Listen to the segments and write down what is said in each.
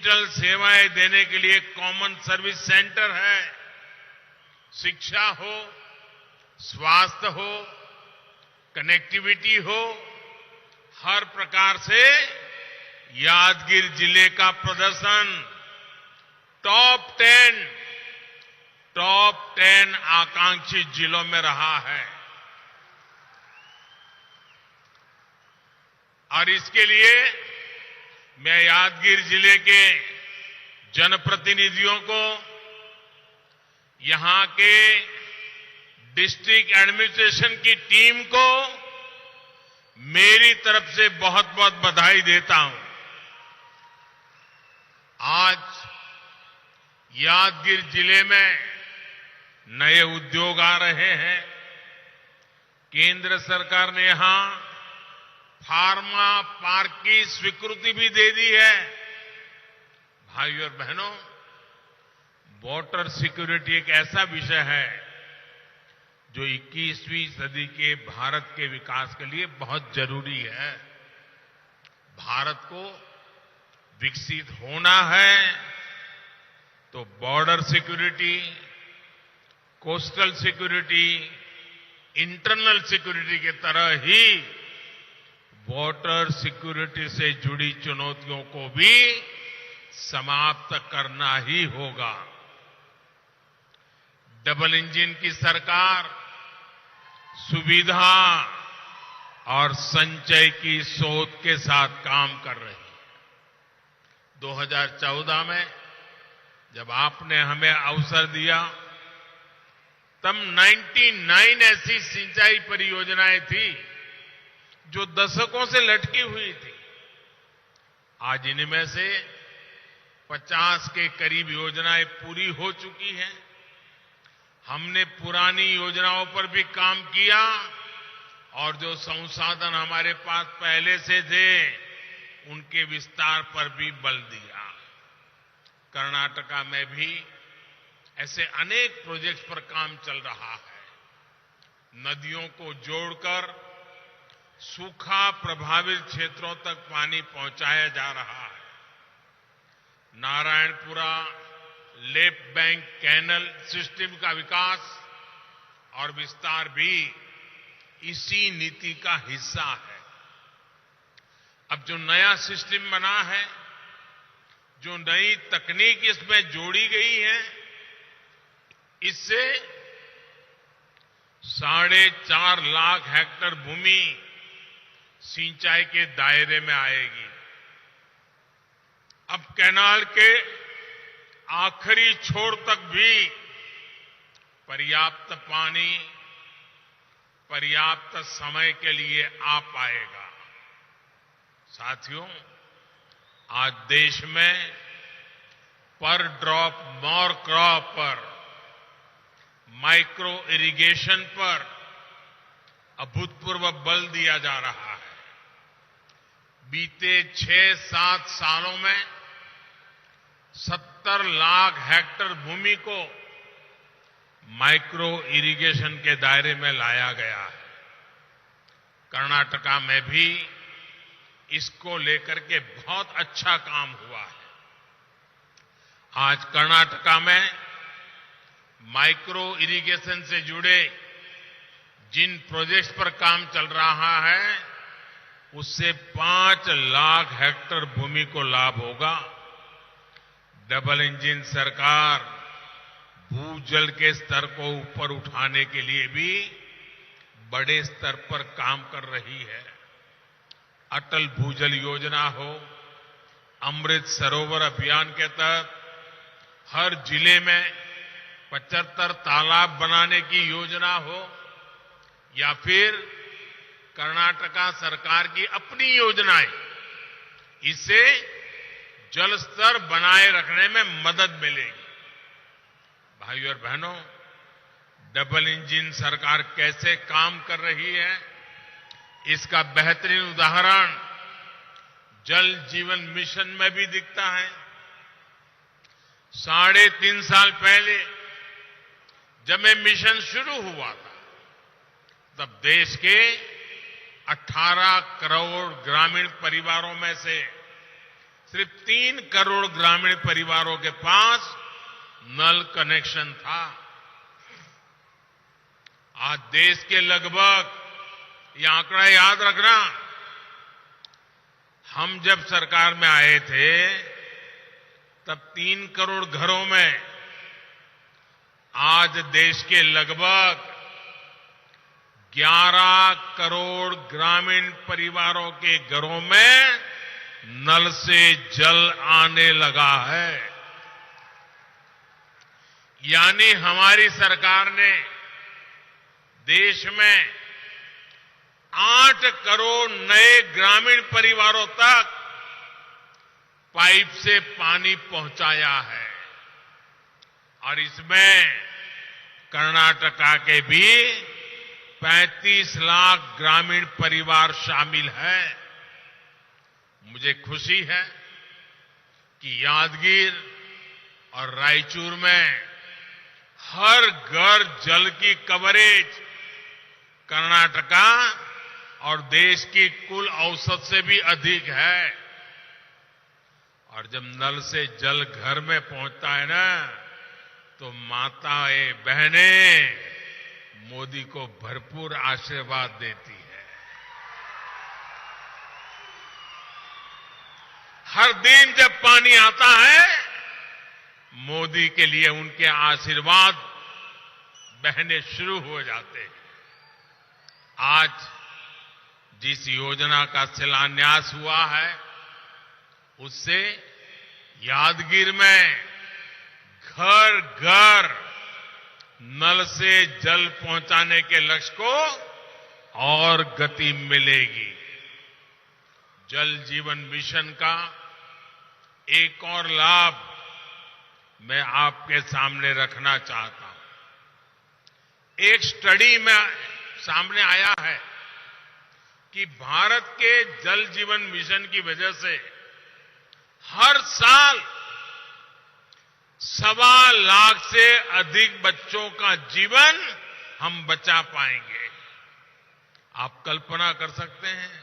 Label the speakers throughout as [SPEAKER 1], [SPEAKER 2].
[SPEAKER 1] Digital सेवाएं देने के लिए कॉमन सर्विस सेंटर है। शिक्षा हो, स्वास्थ्य हो, कनेक्टिविटी हो, हर प्रकार से यादगीर जिले का प्रदर्शन टॉप 10 आकांक्षी जिलों में रहा है। और इसके लिए मैं यादगीर जिले के जनप्रतिनिधियों को, यहां के डिस्ट्रिक्ट एडमिनिस्ट्रेशन की टीम को मेरी तरफ से बहुत बहुत बधाई देता हूं। आज यादगीर जिले में नए उद्योग आ रहे हैं। केंद्र सरकार ने यहां फार्मा पार्क की स्वीकृति भी दे दी है। भाइयों और बहनों, वाटर सिक्योरिटी एक ऐसा विषय है जो 21वीं सदी के भारत के विकास के लिए बहुत जरूरी है। भारत को विकसित होना है तो border security, coastal security, internal security के तरह ही वाटर सिक्योरिटी से जुड़ी चुनौतियों को भी समाप्त करना ही होगा। डबल इंजन की सरकार सुविधा और संचय की सोच के साथ काम कर रही है। 2014 में जब आपने हमें अवसर दिया, तब 99 ऐसी सिंचाई परियोजनाएं थी जो दशकों से लटकी हुई थी। आज इनमें से 50 के करीब योजनाएं पूरी हो चुकी हैं। हमने पुरानी योजनाओं पर भी काम किया और जो संसाधन हमारे पास पहले से थे उनके विस्तार पर भी बल दिया। कर्नाटका में भी ऐसे अनेक प्रोजेक्ट्स पर काम चल रहा है। नदियों को जोड़कर सूखा प्रभावित क्षेत्रों तक पानी पहुंचाया जा रहा है। Narayanpura left bank canal system का विकास और विस्तार भी इसी नीति का हिस्सा है। अब जो नया सिस्टम बना है, जो नई तकनीक इसमें जोड़ी गई है, इससे 4.5 लाख हेक्टेयर भूमि सिंचाई के दायरे में आएगी। अब कैनाल के आखिरी छोर तक भी पर्याप्त पानी पर्याप्त समय के लिए आ पाएगा। साथियों, आज देश में पर ड्रॉप मोर क्रॉप पर, माइक्रो इरिगेशन पर अभूतपूर्व बल दिया जा रहा है। बीते 6-7 सालों में 70 लाख हेक्टेयर भूमि को माइक्रो इरिगेशन के दायरे में लाया गया है। कर्नाटका में भी इसको लेकर के बहुत अच्छा काम हुआ है। आज कर्नाटका में माइक्रो इरिगेशन से जुड़े जिन प्रोजेक्ट्स पर काम चल रहा है, उससे 5 लाख हेक्टेयर भूमि को लाभ होगा। डबल इंजन सरकार भूजल के स्तर को ऊपर उठाने के लिए भी बड़े स्तर पर काम कर रही है। अटल भूजल योजना हो, अमृत सरोवर अभियान के तहत हर जिले में 75 तालाब बनाने की योजना हो, या फिर कर्नाटका सरकार की अपनी योजनाएं, इससे जल स्तर बनाए रखने में मदद मिलेगी। भाइयों और बहनों, डबल इंजन सरकार कैसे काम कर रही है, इसका बेहतरीन उदाहरण जल जीवन मिशन में भी दिखता है। 3.5 साल पहले जब ये मिशन शुरू हुआ था, तब देश के 18 करोड़ ग्रामीण परिवारों में से सिर्फ 3 करोड़ ग्रामीण परिवारों के पास नल कनेक्शन था। आज देश के लगभग, ये आंकड़ा याद रखना, हम जब सरकार में आए थे तब 3 करोड़ घरों में, आज देश के लगभग 11 करोड़ ग्रामीण परिवारों के घरों में नल से जल आने लगा है। यानी हमारी सरकार ने देश में 8 करोड़ नए ग्रामीण परिवारों तक पाइप से पानी पहुंचाया है और इसमें कर्नाटका के भी 35 लाख ग्रामीण परिवार शामिल हैं। मुझे खुशी है कि यादगीर और रायचूर में हर घर जल की कवरेज कर्नाटका और देश की कुल औसत से भी अधिक है। और जब नल से जल घर में पहुंचता है ना, तो माताएं बहनें मोदी को भरपूर आशीर्वाद देती है। हर दिन जब पानी आता है, मोदी के लिए उनके आशीर्वाद बहने शुरू हो जाते हैं। आज जिस योजना का शिलान्यास हुआ है, उससे यादगीर में घर घर नल से जल पहुंचाने के लक्ष्य को और गति मिलेगी। जल जीवन मिशन का एक और लाभ मैं आपके सामने रखना चाहता हूं। एक स्टडी में सामने आया है कि भारत के जल जीवन मिशन की वजह से हर साल 1.25 लाख से अधिक बच्चों का जीवन हम बचा पाएंगे। आप कल्पना कर सकते हैं,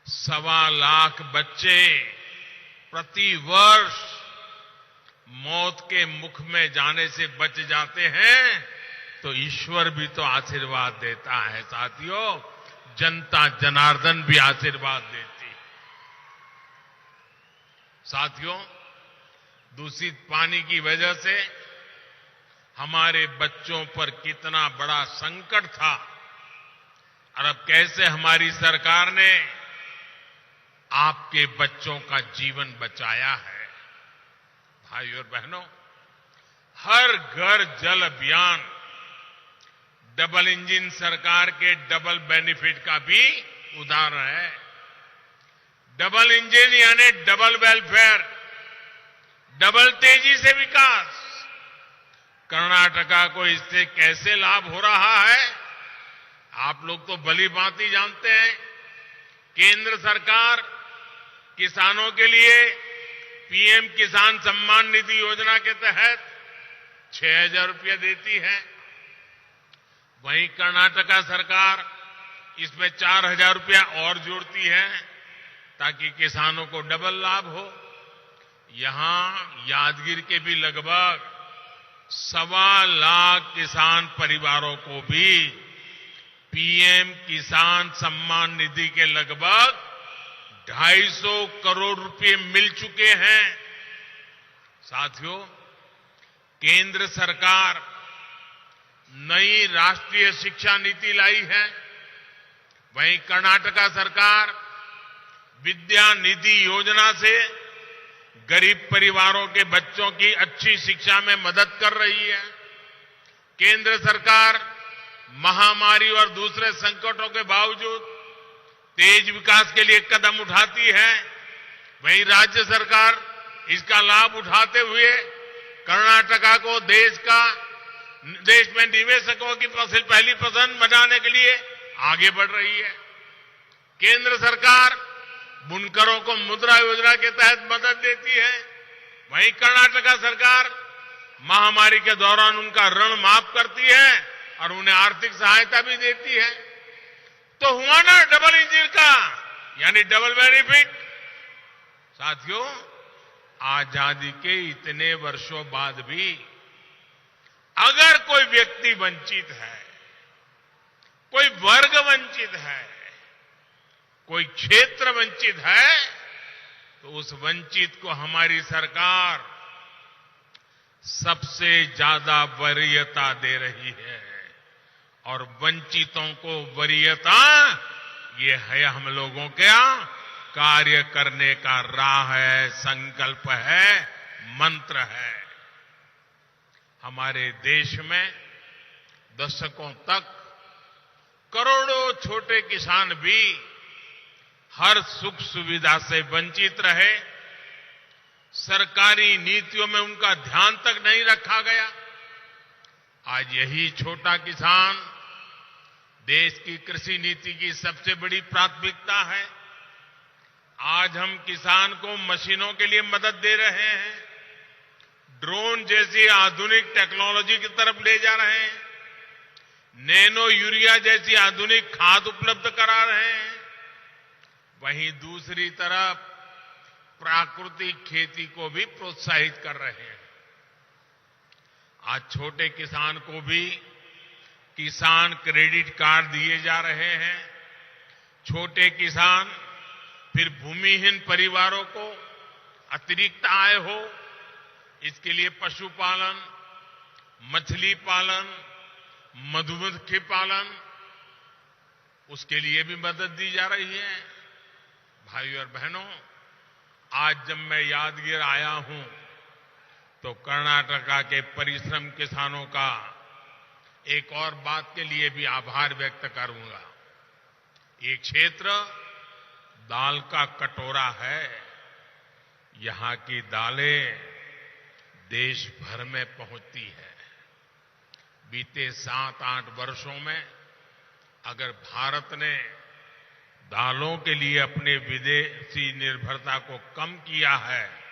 [SPEAKER 1] 1.25 लाख बच्चे प्रति वर्ष मौत के मुख में जाने से बच जाते हैं, तो ईश्वर भी तो आशीर्वाद देता है साथियों, जनता जनार्दन भी आशीर्वाद देती है। साथियों, दूषित पानी की वजह से हमारे बच्चों पर कितना बड़ा संकट था और अब कैसे हमारी सरकार ने आपके बच्चों का जीवन बचाया है। भाइयों और बहनों, हर घर जल अभियान डबल इंजन सरकार के डबल बेनिफिट का भी उदाहरण है। डबल इंजन यानी डबल वेलफेयर, डबल तेजी से विकास। कर्नाटका को इससे कैसे लाभ हो रहा है, आप लोग तो भली भांति जानते हैं। केंद्र सरकार किसानों के लिए पीएम किसान सम्मान निधि योजना के तहत 6,000 रुपया देती है। वहीं कर्नाटका सरकार इसमें 4,000 रुपया और जोड़ती है ताकि किसानों को डबल लाभ हो। यहां यादगीर के भी लगभग 1.25 लाख किसान परिवारों को भी पीएम किसान सम्मान निधि के लगभग 250 करोड़ रुपए मिल चुके हैं। साथियों, केंद्र सरकार नई राष्ट्रीय शिक्षा नीति लाई है। वहीं कर्नाटका सरकार विद्या निधि योजना से गरीब परिवारों के बच्चों की अच्छी शिक्षा में मदद कर रही है। केंद्र सरकार महामारी और दूसरे संकटों के बावजूद तेज विकास के लिए कदम उठाती है। वहीं राज्य सरकार इसका लाभ उठाते हुए कर्नाटका को देश में निवेशकों की पहली पसंद बनाने के लिए आगे बढ़ रही है। केंद्र सरकार बुनकरों को मुद्रा योजना के तहत मदद देती है। वहीं कर्नाटका सरकार महामारी के दौरान उनका ऋण माफ करती है और उन्हें आर्थिक सहायता भी देती है। तो हुआ ना डबल इंजन का, यानी डबल बेनिफिट। साथियों, आजादी के इतने वर्षों बाद भी अगर कोई व्यक्ति वंचित है, कोई वर्ग वंचित है, कोई क्षेत्र वंचित है, तो उस वंचित को हमारी सरकार सबसे ज्यादा वरीयता दे रही है। और वंचितों को वरीयता, ये है हम लोगों का कार्य करने का राह है, संकल्प है, मंत्र है। हमारे देश में दशकों तक करोड़ों छोटे किसान भी हर सुख सुविधा से वंचित रहे। सरकारी नीतियों में उनका ध्यान तक नहीं रखा गया। आज यही छोटा किसान देश की कृषि नीति की सबसे बड़ी प्राथमिकता है। आज हम किसान को मशीनों के लिए मदद दे रहे हैं, ड्रोन जैसी आधुनिक टेक्नोलॉजी की तरफ ले जा रहे हैं, नैनो यूरिया जैसी आधुनिक खाद उपलब्ध करा रहे हैं। वहीं दूसरी तरफ प्राकृतिक खेती को भी प्रोत्साहित कर रहे हैं। आज छोटे किसान को भी किसान क्रेडिट कार्ड दिए जा रहे हैं। छोटे किसान, फिर भूमिहीन परिवारों को अतिरिक्त आय हो, इसके लिए पशुपालन, मछली पालन, मधुमक्खी पालन, उसके लिए भी मदद दी जा रही है। भाइयों और बहनों, आज जब मैं यादगीर आया हूं तो कर्नाटका के परिश्रम किसानों का एक और बात के लिए भी आभार व्यक्त करूंगा। ये क्षेत्र दाल का कटोरा है। यहां की दालें देश भर में पहुंचती है। बीते 7-8 वर्षों में अगर भारत ने दालों के लिए अपने विदेशी निर्भरता को कम किया है,